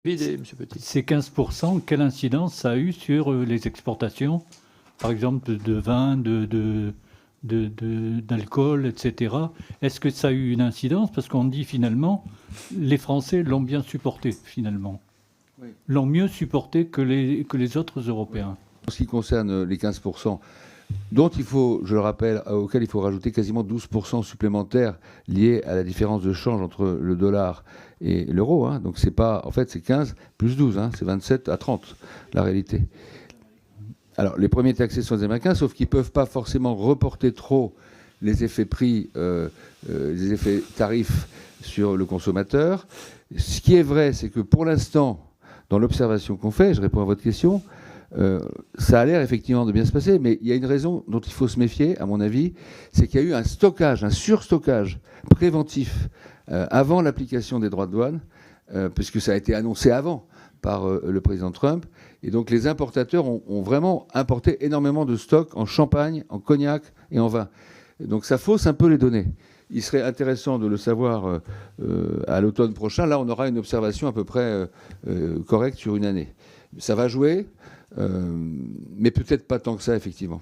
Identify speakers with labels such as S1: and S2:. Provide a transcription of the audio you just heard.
S1: Vide, Monsieur Petit.
S2: Ces 15%, quelle incidence ça a eu sur les exportations, par exemple de vin, d'alcool, etc. Est-ce que ça a eu une incidence? Parce qu'on dit finalement, les Français l'ont bien supporté, finalement.
S3: Oui.
S2: L'ont mieux supporté que les autres Européens.
S3: En ce qui concerne les 15%, dont il faut, je le rappelle, auquel il faut rajouter quasiment 12% supplémentaires liés à la différence de change entre le dollar et l'euro. Hein. Donc c'est pas, en fait, c'est 15 plus 12, hein, c'est 27 à 30, la réalité. Alors les premiers taxés sont les Américains, sauf qu'ils ne peuvent pas forcément reporter trop les effets prix, les effets tarifs sur le consommateur. Ce qui est vrai, c'est que pour l'instant, dans l'observation qu'on fait, je réponds à votre question, ça a l'air effectivement de bien se passer, mais il y a une raison dont il faut se méfier, à mon avis, c'est qu'il y a eu un stockage, un surstockage préventif avant l'application des droits de douane, puisque ça a été annoncé avant par le président Trump. Et donc les importateurs ont vraiment importé énormément de stocks en champagne, en cognac et en vin. Et donc ça fausse un peu les données. Il serait intéressant de le savoir à l'automne prochain. Là, on aura une observation à peu près correcte sur une année. Ça va jouer, mais peut-être pas tant que ça, effectivement.